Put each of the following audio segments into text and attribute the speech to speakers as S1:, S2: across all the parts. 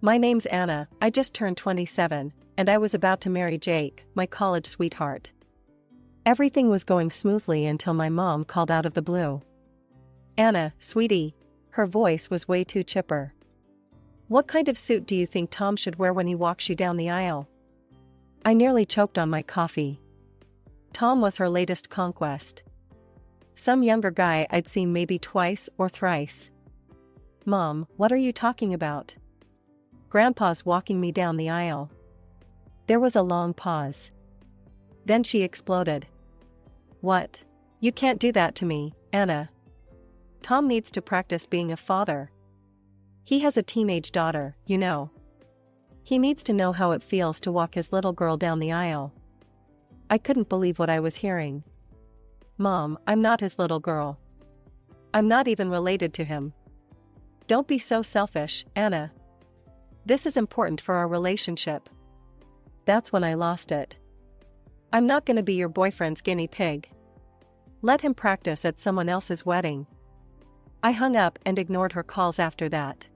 S1: My name's Anna, I just turned 27, and I was about to marry Jake, my college sweetheart. Everything was going smoothly until my mom called out of the blue. Anna, sweetie. Her voice was way too chipper. What kind of suit do you think Tom should wear when he walks you down the aisle? I nearly choked on my coffee. Tom was her latest conquest. Some younger guy I'd seen maybe twice or thrice. Mom, what are you talking about? Grandpa's walking me down the aisle. There was a long pause. Then she exploded. What? You can't do that to me, Anna. Tom needs to practice being a father. He has a teenage daughter, you know. He needs to know how it feels to walk his little girl down the aisle. I couldn't believe what I was hearing. Mom, I'm not his little girl. I'm not even related to him. Don't be so selfish, Anna. This is important for our relationship. That's when I lost it. I'm not gonna be your boyfriend's guinea pig. Let him practice at someone else's wedding. I hung up and ignored her calls after that.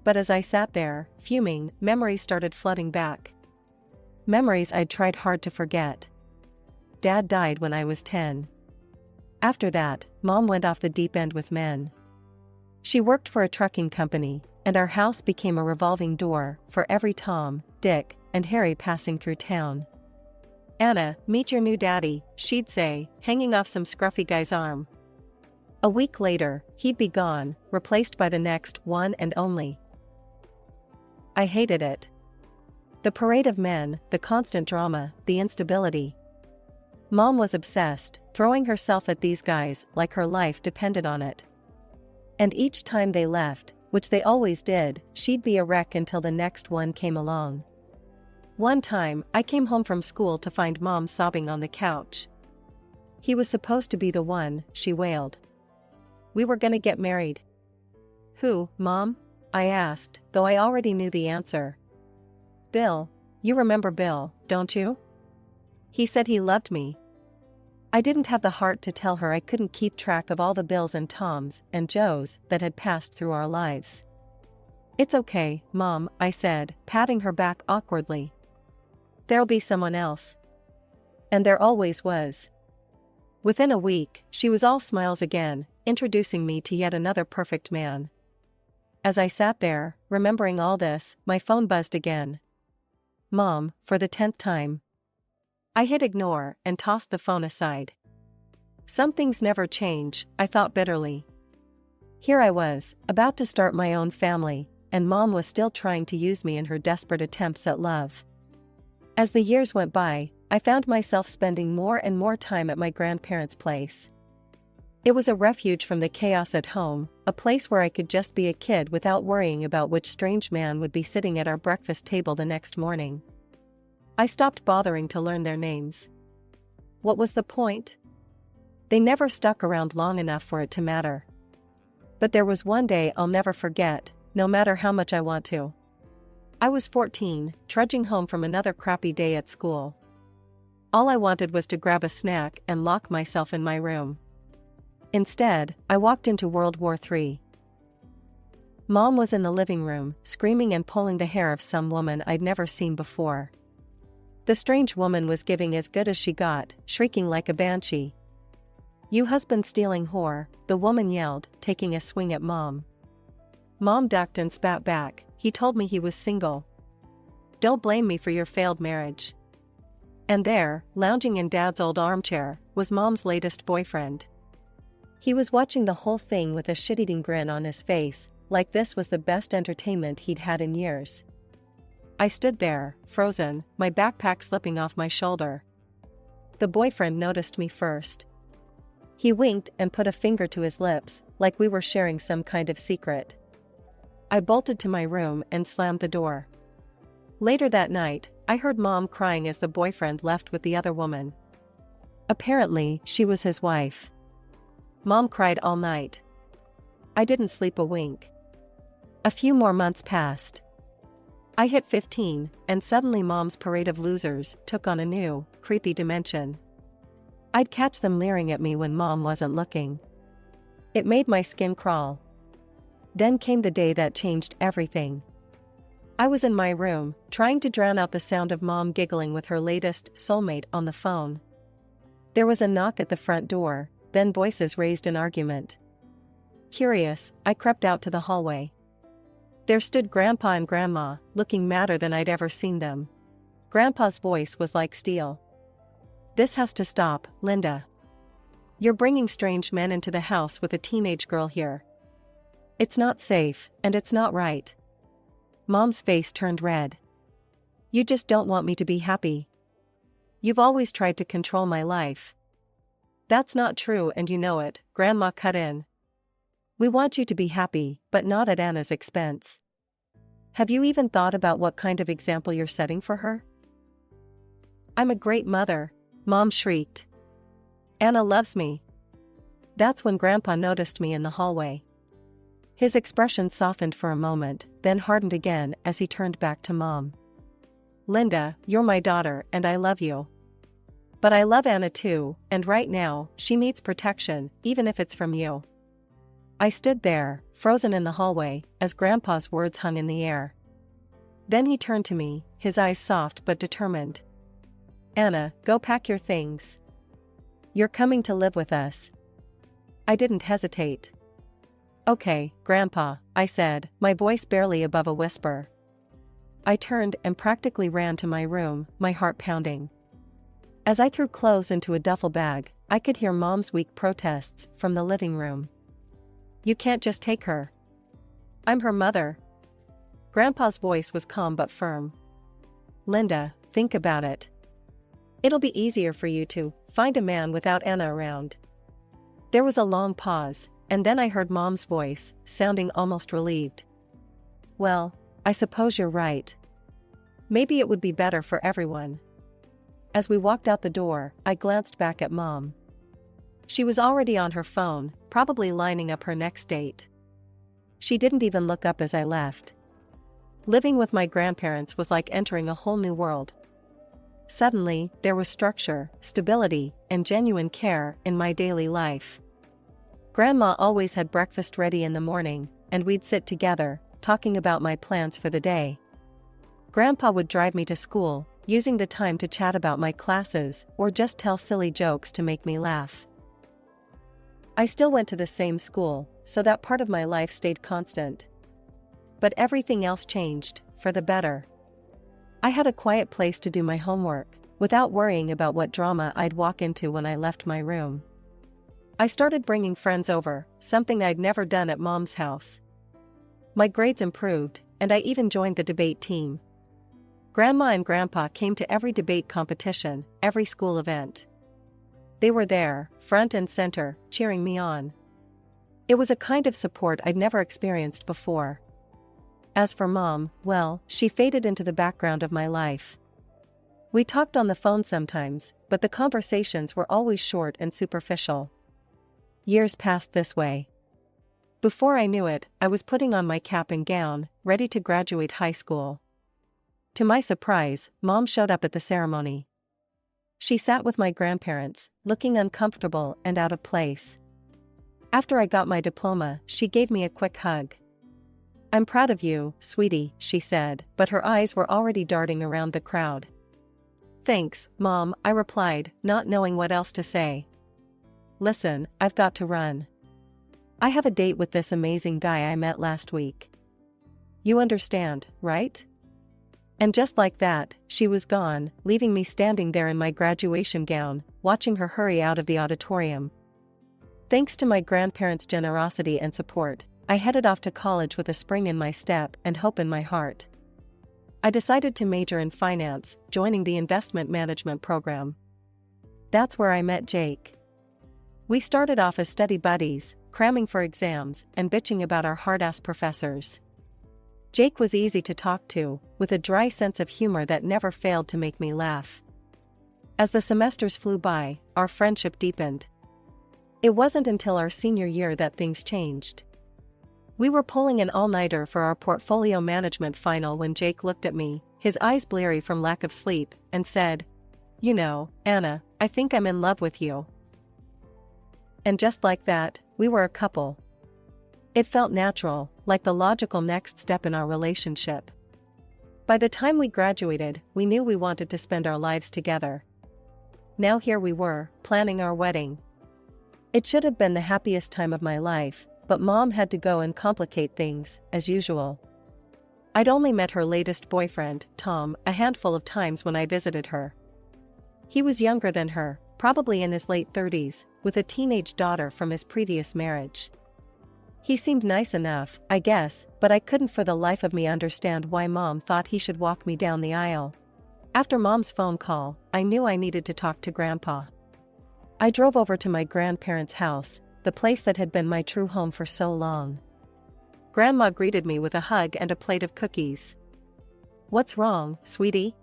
S1: But as I sat there, fuming, memories started flooding back. Memories I'd tried hard to forget. Dad died when I was 10. After that, Mom went off the deep end with men. She worked for a trucking company, and our house became a revolving door for every Tom, Dick, and Harry passing through town. Anna, meet your new daddy, she'd say, hanging off some scruffy guy's arm. A week later, he'd be gone, replaced by the next one and only. I hated it. The parade of men, the constant drama, the instability. Mom was obsessed, throwing herself at these guys like her life depended on it. And each time they left, which they always did, she'd be a wreck until the next one came along. One time, I came home from school to find Mom sobbing on the couch. He was supposed to be the one, she wailed. We were gonna get married. Who, Mom? I asked, though I already knew the answer. Bill. You remember Bill, don't you? He said he loved me. I didn't have the heart to tell her I couldn't keep track of all the Bills and Toms and Joes that had passed through our lives. It's okay, Mom, I said, patting her back awkwardly. There'll be someone else. And there always was. Within a week, she was all smiles again, introducing me to yet another perfect man. As I sat there, remembering all this, my phone buzzed again. Mom, for the 10th time. I hit ignore and tossed the phone aside. Some things never change, I thought bitterly. Here I was, about to start my own family, and Mom was still trying to use me in her desperate attempts at love. As the years went by, I found myself spending more and more time at my grandparents' place. It was a refuge from the chaos at home, a place where I could just be a kid without worrying about which strange man would be sitting at our breakfast table the next morning. I stopped bothering to learn their names. What was the point? They never stuck around long enough for it to matter. But there was one day I'll never forget, no matter how much I want to. I was 14, trudging home from another crappy day at school. All I wanted was to grab a snack and lock myself in my room. Instead, I walked into World War III. Mom was in the living room, screaming and pulling the hair of some woman I'd never seen before. The strange woman was giving as good as she got, shrieking like a banshee. You husband-stealing whore, the woman yelled, taking a swing at Mom. Mom ducked and spat back, he told me he was single. Don't blame me for your failed marriage. And there, lounging in Dad's old armchair, was Mom's latest boyfriend. He was watching the whole thing with a shit-eating grin on his face, like this was the best entertainment he'd had in years. I stood there, frozen, my backpack slipping off my shoulder. The boyfriend noticed me first. He winked and put a finger to his lips, like we were sharing some kind of secret. I bolted to my room and slammed the door. Later that night, I heard Mom crying as the boyfriend left with the other woman. Apparently, she was his wife. Mom cried all night. I didn't sleep a wink. A few more months passed. I hit 15, and suddenly Mom's parade of losers took on a new, creepy dimension. I'd catch them leering at me when Mom wasn't looking. It made my skin crawl. Then came the day that changed everything. I was in my room, trying to drown out the sound of Mom giggling with her latest soulmate on the phone. There was a knock at the front door, then voices raised in argument. Curious, I crept out to the hallway. There stood Grandpa and Grandma, looking madder than I'd ever seen them. Grandpa's voice was like steel. "This has to stop, Linda. You're bringing strange men into the house with a teenage girl here. It's not safe, and it's not right." Mom's face turned red. "You just don't want me to be happy. You've always tried to control my life." "That's not true and you know it," Grandma cut in. "We want you to be happy, but not at Anna's expense. Have you even thought about what kind of example you're setting for her?" "I'm a great mother," Mom shrieked. "Anna loves me." That's when Grandpa noticed me in the hallway. His expression softened for a moment, then hardened again as he turned back to Mom. "Linda, you're my daughter and I love you. But I love Anna too, and right now, she needs protection, even if it's from you." I stood there, frozen in the hallway, as Grandpa's words hung in the air. Then he turned to me, his eyes soft but determined. "Anna, go pack your things. You're coming to live with us." I didn't hesitate. "Okay, Grandpa," I said, my voice barely above a whisper. I turned and practically ran to my room, my heart pounding. As I threw clothes into a duffel bag, I could hear Mom's weak protests from the living room. "You can't just take her. I'm her mother." Grandpa's voice was calm but firm. "Linda, think about it. It'll be easier for you to find a man without Anna around." There was a long pause, and then I heard Mom's voice, sounding almost relieved. "Well, I suppose you're right. Maybe it would be better for everyone." As we walked out the door, I glanced back at Mom. She was already on her phone, probably lining up her next date. She didn't even look up as I left. Living with my grandparents was like entering a whole new world. Suddenly, there was structure, stability, and genuine care in my daily life. Grandma always had breakfast ready in the morning, and we'd sit together, talking about my plans for the day. Grandpa would drive me to school, using the time to chat about my classes or just tell silly jokes to make me laugh. I still went to the same school, so that part of my life stayed constant. But everything else changed, for the better. I had a quiet place to do my homework, without worrying about what drama I'd walk into when I left my room. I started bringing friends over, something I'd never done at Mom's house. My grades improved, and I even joined the debate team. Grandma and Grandpa came to every debate competition, every school event. They were there, front and center, cheering me on. It was a kind of support I'd never experienced before. As for Mom, well, she faded into the background of my life. We talked on the phone sometimes, but the conversations were always short and superficial. Years passed this way. Before I knew it, I was putting on my cap and gown, ready to graduate high school. To my surprise, Mom showed up at the ceremony. She sat with my grandparents, looking uncomfortable and out of place. After I got my diploma, she gave me a quick hug. "I'm proud of you, sweetie," she said, but her eyes were already darting around the crowd. "Thanks, Mom," I replied, not knowing what else to say. "Listen, I've got to run. I have a date with this amazing guy I met last week. You understand, right?" And just like that, she was gone, leaving me standing there in my graduation gown, watching her hurry out of the auditorium. Thanks to my grandparents' generosity and support, I headed off to college with a spring in my step and hope in my heart. I decided to major in finance, joining the investment management program. That's where I met Jake. We started off as study buddies, cramming for exams and bitching about our hard-ass professors. Jake was easy to talk to, with a dry sense of humor that never failed to make me laugh. As the semesters flew by, our friendship deepened. It wasn't until our senior year that things changed. We were pulling an all-nighter for our portfolio management final when Jake looked at me, his eyes bleary from lack of sleep, and said, "You know, Anna, I think I'm in love with you." And just like that, we were a couple. It felt natural, like the logical next step in our relationship. By the time we graduated, we knew we wanted to spend our lives together. Now here we were, planning our wedding. It should have been the happiest time of my life, but Mom had to go and complicate things, as usual. I'd only met her latest boyfriend, Tom, a handful of times when I visited her. He was younger than her, probably in his late 30s, with a teenage daughter from his previous marriage. He seemed nice enough, I guess, but I couldn't for the life of me understand why Mom thought he should walk me down the aisle. After Mom's phone call, I knew I needed to talk to Grandpa. I drove over to my grandparents' house, the place that had been my true home for so long. Grandma greeted me with a hug and a plate of cookies. "What's wrong, sweetie?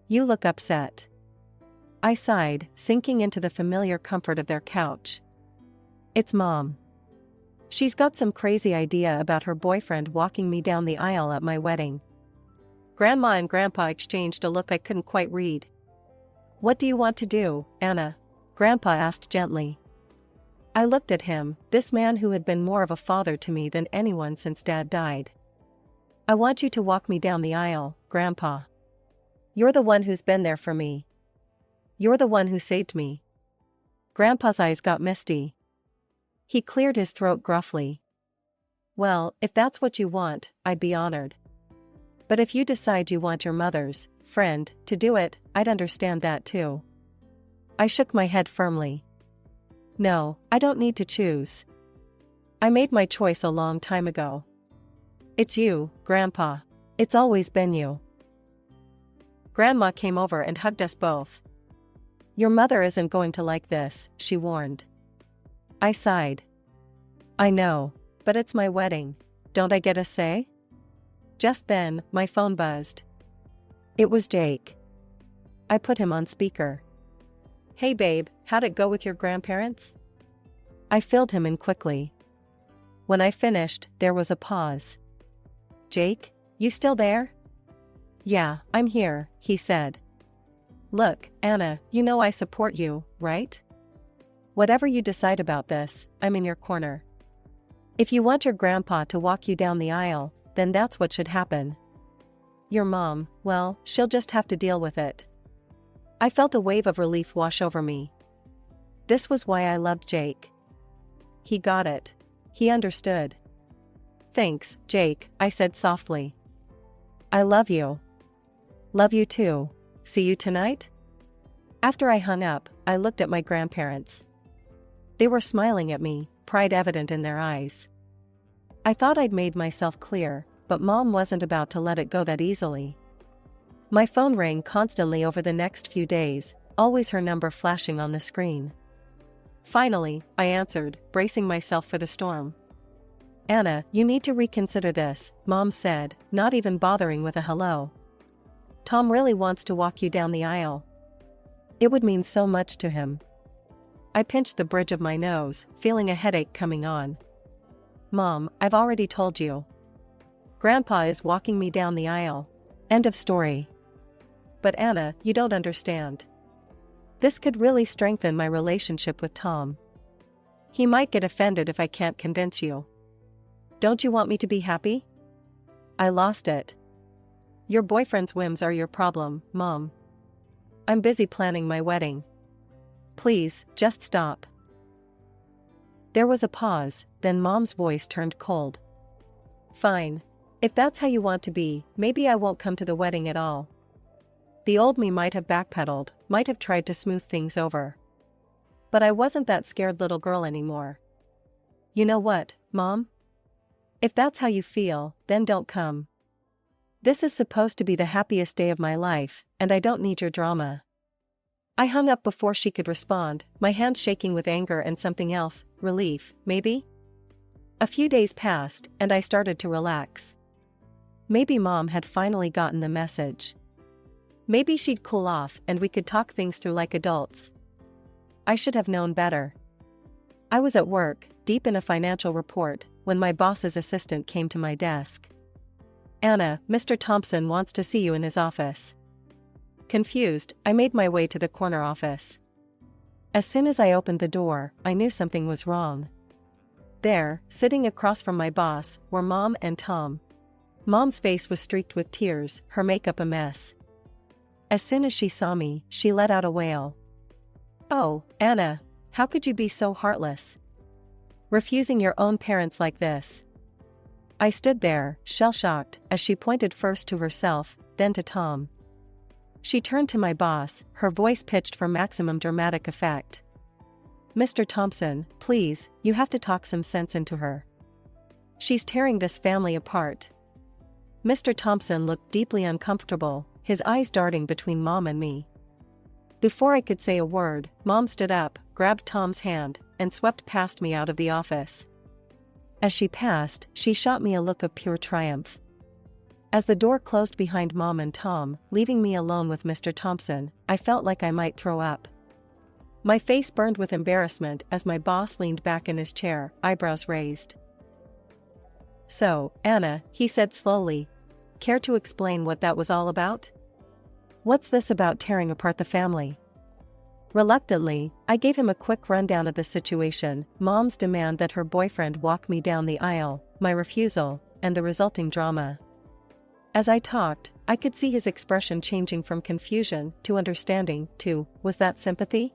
S1: You look upset." I sighed, sinking into the familiar comfort of their couch. "It's Mom. She's got some crazy idea about her boyfriend walking me down the aisle at my wedding." Grandma and Grandpa exchanged a look I couldn't quite read. "What do you want to do, Anna?" Grandpa asked gently. I looked at him, this man who had been more of a father to me than anyone since Dad died. "I want you to walk me down the aisle, Grandpa. You're the one who's been there for me. You're the one who saved me." Grandpa's eyes got misty. He cleared his throat gruffly. "Well, if that's what you want, I'd be honored. But if you decide you want your mother's friend to do it, I'd understand that too." I shook my head firmly. "No, I don't need to choose. I made my choice a long time ago. It's you, Grandpa. It's always been you." Grandma came over and hugged us both. "Your mother isn't going to like this," she warned. I sighed. "I know, but it's my wedding. Don't I get a say?" Just then, my phone buzzed. It was Jake. I put him on speaker. "Hey babe, how'd it go with your grandparents?" I filled him in quickly. When I finished, there was a pause. "Jake, you still there?" "Yeah, I'm here," he said. "Look, Anna, you know I support you, right? Whatever you decide about this, I'm in your corner. If you want your grandpa to walk you down the aisle, then that's what should happen. Your mom, well, she'll just have to deal with it." I felt a wave of relief wash over me. This was why I loved Jake. He got it. He understood. "Thanks, Jake," I said softly. "I love you." "Love you too. See you tonight?" After I hung up, I looked at my grandparents. They were smiling at me, pride evident in their eyes. I thought I'd made myself clear, but Mom wasn't about to let it go that easily. My phone rang constantly over the next few days, always her number flashing on the screen. Finally, I answered, bracing myself for the storm. "Anna, you need to reconsider this," Mom said, not even bothering with a hello. "Tom really wants to walk you down the aisle. It would mean so much to him." I pinched the bridge of my nose, feeling a headache coming on. "Mom, I've already told you. Grandpa is walking me down the aisle. End of story." "But Anna, you don't understand. This could really strengthen my relationship with Tom. He might get offended if I can't convince you. Don't you want me to be happy?" I lost it. "Your boyfriend's whims are your problem, Mom. I'm busy planning my wedding. Please, just stop." There was a pause, then Mom's voice turned cold. "Fine. If that's how you want to be, maybe I won't come to the wedding at all." The old me might have backpedaled, might have tried to smooth things over. But I wasn't that scared little girl anymore. "You know what, Mom? If that's how you feel, then don't come. This is supposed to be the happiest day of my life, and I don't need your drama." I hung up before she could respond, my hands shaking with anger and something else, relief, maybe? A few days passed, and I started to relax. Maybe Mom had finally gotten the message. Maybe she'd cool off and we could talk things through like adults. I should have known better. I was at work, deep in a financial report, when my boss's assistant came to my desk. "Anna, Mr. Thompson wants to see you in his office." Confused, I made my way to the corner office. As soon as I opened the door, I knew something was wrong. There, sitting across from my boss, were Mom and Tom. Mom's face was streaked with tears, her makeup a mess. As soon as she saw me, she let out a wail. "Oh, Anna, how could you be so heartless? Refusing your own parents like this." I stood there, shell-shocked, as she pointed first to herself, then to Tom. She turned to my boss, her voice pitched for maximum dramatic effect. "Mr. Thompson, please, you have to talk some sense into her. She's tearing this family apart." Mr. Thompson looked deeply uncomfortable, his eyes darting between Mom and me. Before I could say a word, Mom stood up, grabbed Tom's hand, and swept past me out of the office. As she passed, she shot me a look of pure triumph. As the door closed behind Mom and Tom, leaving me alone with Mr. Thompson, I felt like I might throw up. My face burned with embarrassment as my boss leaned back in his chair, eyebrows raised. "So, Anna," he said slowly, "care to explain what that was all about? What's this about tearing apart the family?" Reluctantly, I gave him a quick rundown of the situation: Mom's demand that her boyfriend walk me down the aisle, my refusal, and the resulting drama. As I talked, I could see his expression changing from confusion to understanding to, was that sympathy?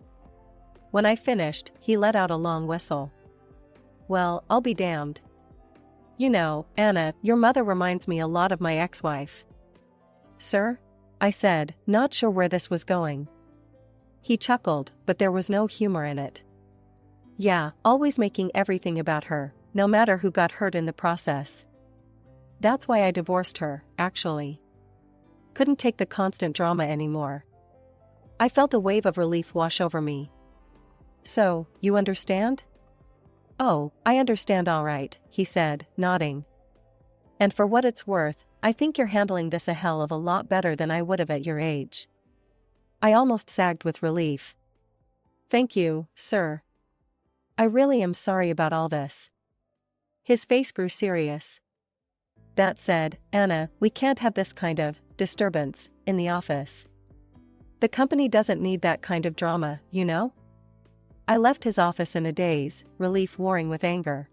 S1: When I finished, he let out a long whistle. "Well, I'll be damned. You know, Anna, your mother reminds me a lot of my ex-wife." "Sir?" I said, not sure where this was going. He chuckled, but there was no humor in it. "Yeah, always making everything about her, no matter who got hurt in the process. That's why I divorced her, actually. Couldn't take the constant drama anymore." I felt a wave of relief wash over me. "So, you understand?" "Oh, I understand all right," he said, nodding. "And for what it's worth, I think you're handling this a hell of a lot better than I would have at your age." I almost sagged with relief. "Thank you, sir. I really am sorry about all this." His face grew serious. "That said, Anna, we can't have this kind of disturbance in the office. The company doesn't need that kind of drama, you know?" I left his office in a daze, relief warring with anger.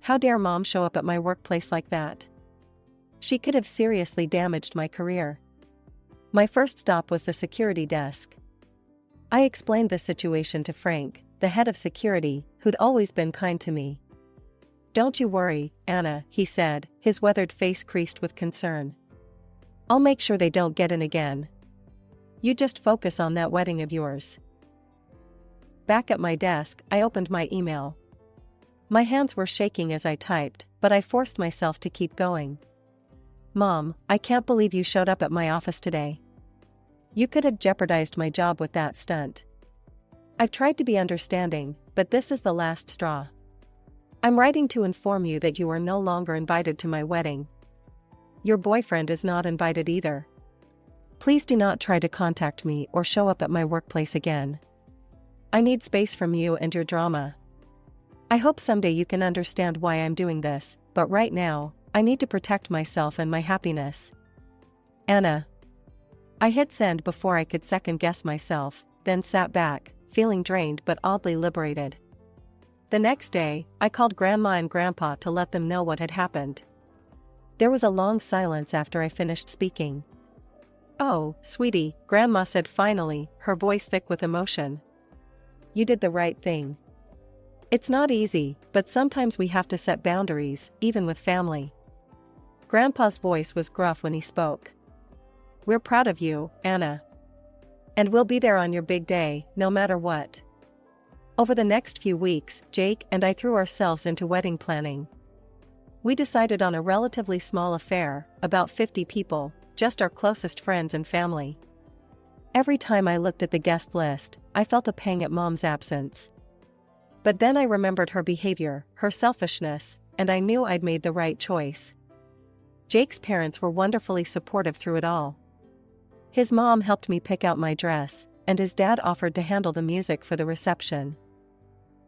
S1: How dare Mom show up at my workplace like that? She could have seriously damaged my career. My first stop was the security desk. I explained the situation to Frank, the head of security, who'd always been kind to me. "Don't you worry, Anna," he said, his weathered face creased with concern. "I'll make sure they don't get in again. You just focus on that wedding of yours." Back at my desk, I opened my email. My hands were shaking as I typed, but I forced myself to keep going. "Mom, I can't believe you showed up at my office today. You could have jeopardized my job with that stunt. I've tried to be understanding, but this is the last straw. I'm writing to inform you that you are no longer invited to my wedding. Your boyfriend is not invited either. Please do not try to contact me or show up at my workplace again. I need space from you and your drama. I hope someday you can understand why I'm doing this, but right now, I need to protect myself and my happiness. Anna." I hit send before I could second-guess myself, then sat back, feeling drained but oddly liberated. The next day, I called Grandma and Grandpa to let them know what had happened. There was a long silence after I finished speaking. "Oh, sweetie," Grandma said finally, her voice thick with emotion. "You did the right thing. It's not easy, but sometimes we have to set boundaries, even with family." Grandpa's voice was gruff when he spoke. "We're proud of you, Anna. And we'll be there on your big day, no matter what." Over the next few weeks, Jake and I threw ourselves into wedding planning. We decided on a relatively small affair, about 50 people, just our closest friends and family. Every time I looked at the guest list, I felt a pang at Mom's absence. But then I remembered her behavior, her selfishness, and I knew I'd made the right choice. Jake's parents were wonderfully supportive through it all. His mom helped me pick out my dress, and his dad offered to handle the music for the reception.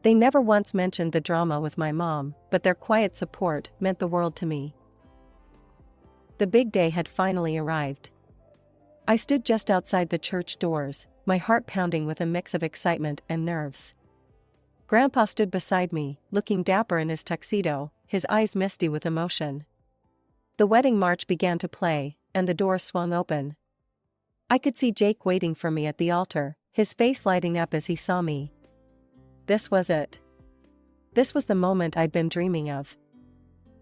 S1: They never once mentioned the drama with my mom, but their quiet support meant the world to me. The big day had finally arrived. I stood just outside the church doors, my heart pounding with a mix of excitement and nerves. Grandpa stood beside me, looking dapper in his tuxedo, his eyes misty with emotion. The wedding march began to play, and the door swung open. I could see Jake waiting for me at the altar, his face lighting up as he saw me. This was it. This was the moment I'd been dreaming of.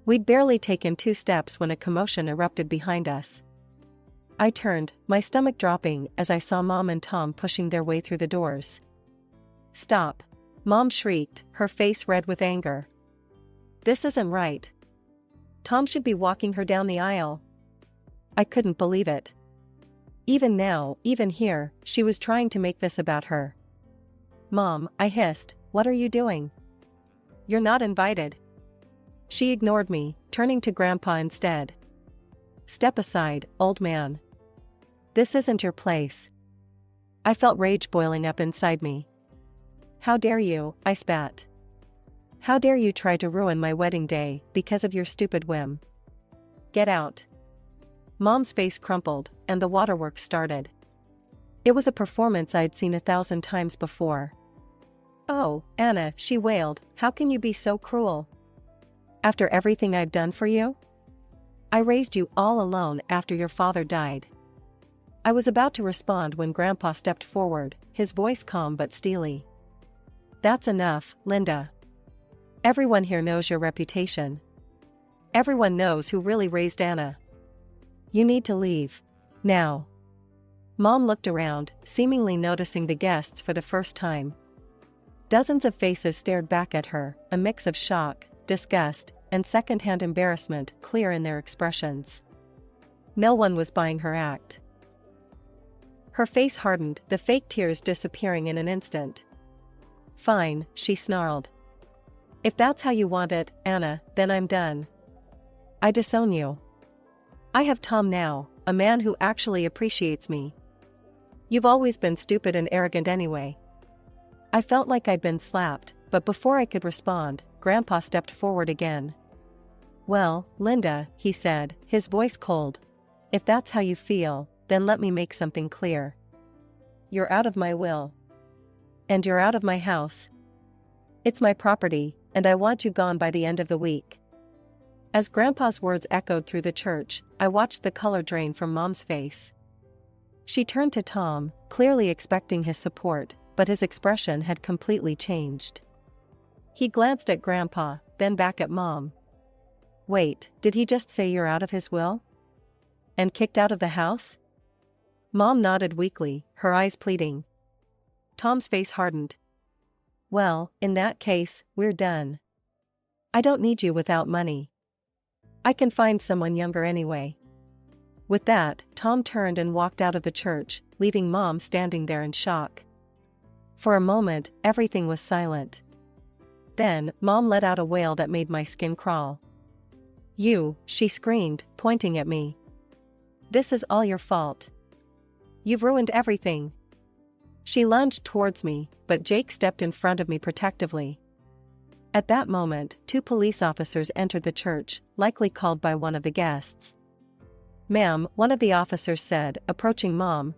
S1: We'd barely taken 2 steps when a commotion erupted behind us. I turned, my stomach dropping as I saw Mom and Tom pushing their way through the doors. "Stop!" Mom shrieked, her face red with anger. "This isn't right. Tom should be walking her down the aisle." I couldn't believe it. Even now, even here, she was trying to make this about her. "Mom," I hissed, "what are you doing? You're not invited." She ignored me, turning to Grandpa instead. "Step aside, old man. This isn't your place." I felt rage boiling up inside me. "How dare you," I spat. "How dare you try to ruin my wedding day because of your stupid whim? Get out." Mom's face crumpled, and the waterworks started. It was a performance I'd seen 1,000 times before. "Oh, Anna," she wailed, "how can you be so cruel? After everything I've done for you? I raised you all alone after your father died." I was about to respond when Grandpa stepped forward, his voice calm but steely. "That's enough, Linda. Everyone here knows your reputation. Everyone knows who really raised Anna. You need to leave. Now." Mom looked around, seemingly noticing the guests for the first time. Dozens of faces stared back at her, a mix of shock, disgust, and second-hand embarrassment clear in their expressions. No one was buying her act. Her face hardened, the fake tears disappearing in an instant. "Fine," she snarled. "If that's how you want it, Anna, then I'm done. I disown you. I have Tom now, a man who actually appreciates me. You've always been stupid and arrogant anyway." I felt like I'd been slapped, but before I could respond, Grandpa stepped forward again. "Well, Linda," he said, his voice cold, "if that's how you feel, then let me make something clear. You're out of my will. And you're out of my house. It's my property, and I want you gone by the end of the week." As Grandpa's words echoed through the church, I watched the color drain from Mom's face. She turned to Tom, clearly expecting his support, but his expression had completely changed. He glanced at Grandpa, then back at Mom. "Wait, did he just say you're out of his will? And kicked out of the house?" Mom nodded weakly, her eyes pleading. Tom's face hardened. "Well, in that case, we're done. I don't need you without money. I can find someone younger anyway." With that, Tom turned and walked out of the church, leaving Mom standing there in shock. For a moment, everything was silent. Then, Mom let out a wail that made my skin crawl. "You," she screamed, pointing at me. "This is all your fault. You've ruined everything." She lunged towards me, but Jake stepped in front of me protectively. At that moment, 2 police officers entered the church, likely called by one of the guests. "Ma'am," one of the officers said, approaching Mom,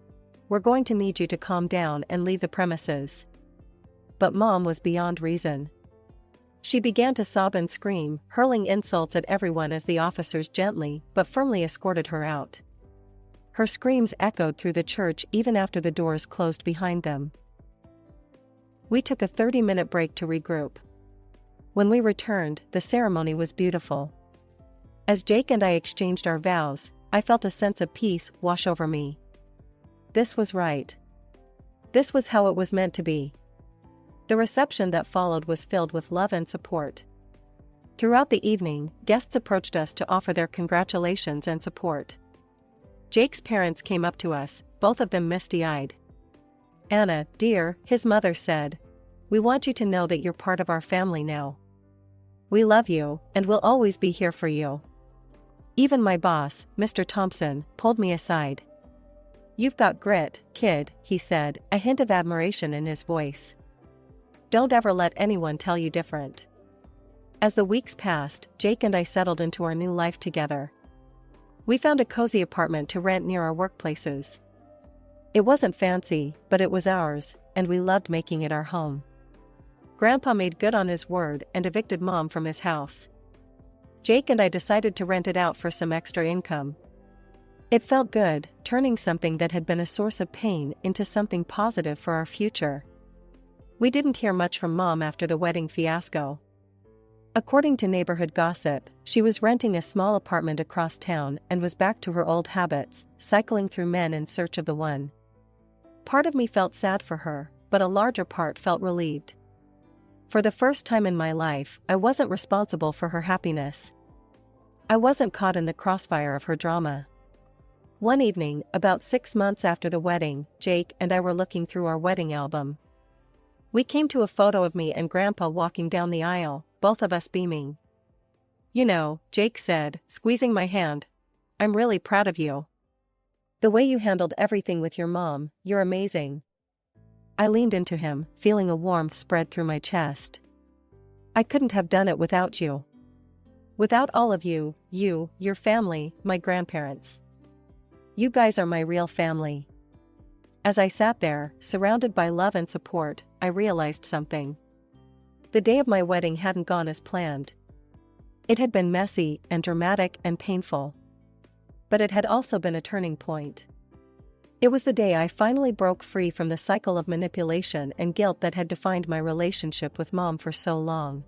S1: "we're going to need you to calm down and leave the premises." But Mom was beyond reason. She began to sob and scream, hurling insults at everyone as the officers gently but firmly escorted her out. Her screams echoed through the church even after the doors closed behind them. We took a 30-minute break to regroup. When we returned, the ceremony was beautiful. As Jake and I exchanged our vows, I felt a sense of peace wash over me. This was right. This was how it was meant to be. The reception that followed was filled with love and support. Throughout the evening, guests approached us to offer their congratulations and support. Jake's parents came up to us, both of them misty-eyed. "Anna, dear," his mother said, "we want you to know that you're part of our family now. We love you, and we'll always be here for you." Even my boss, Mr. Thompson, pulled me aside. "You've got grit, kid," he said, a hint of admiration in his voice. "Don't ever let anyone tell you different." As the weeks passed, Jake and I settled into our new life together. We found a cozy apartment to rent near our workplaces. It wasn't fancy, but it was ours, and we loved making it our home. Grandpa made good on his word and evicted Mom from his house. Jake and I decided to rent it out for some extra income. It felt good, turning something that had been a source of pain into something positive for our future. We didn't hear much from Mom after the wedding fiasco. According to neighborhood gossip, she was renting a small apartment across town and was back to her old habits, cycling through men in search of the one. Part of me felt sad for her, but a larger part felt relieved. For the first time in my life, I wasn't responsible for her happiness. I wasn't caught in the crossfire of her drama. One evening, about 6 months after the wedding, Jake and I were looking through our wedding album. We came to a photo of me and Grandpa walking down the aisle, both of us beaming. "You know," Jake said, squeezing my hand, "I'm really proud of you. The way you handled everything with your mom, you're amazing." I leaned into him, feeling a warmth spread through my chest. "I couldn't have done it without you. Without all of you, your family, my grandparents. You guys are my real family." As I sat there, surrounded by love and support, I realized something. The day of my wedding hadn't gone as planned. It had been messy and dramatic and painful. But it had also been a turning point. It was the day I finally broke free from the cycle of manipulation and guilt that had defined my relationship with Mom for so long.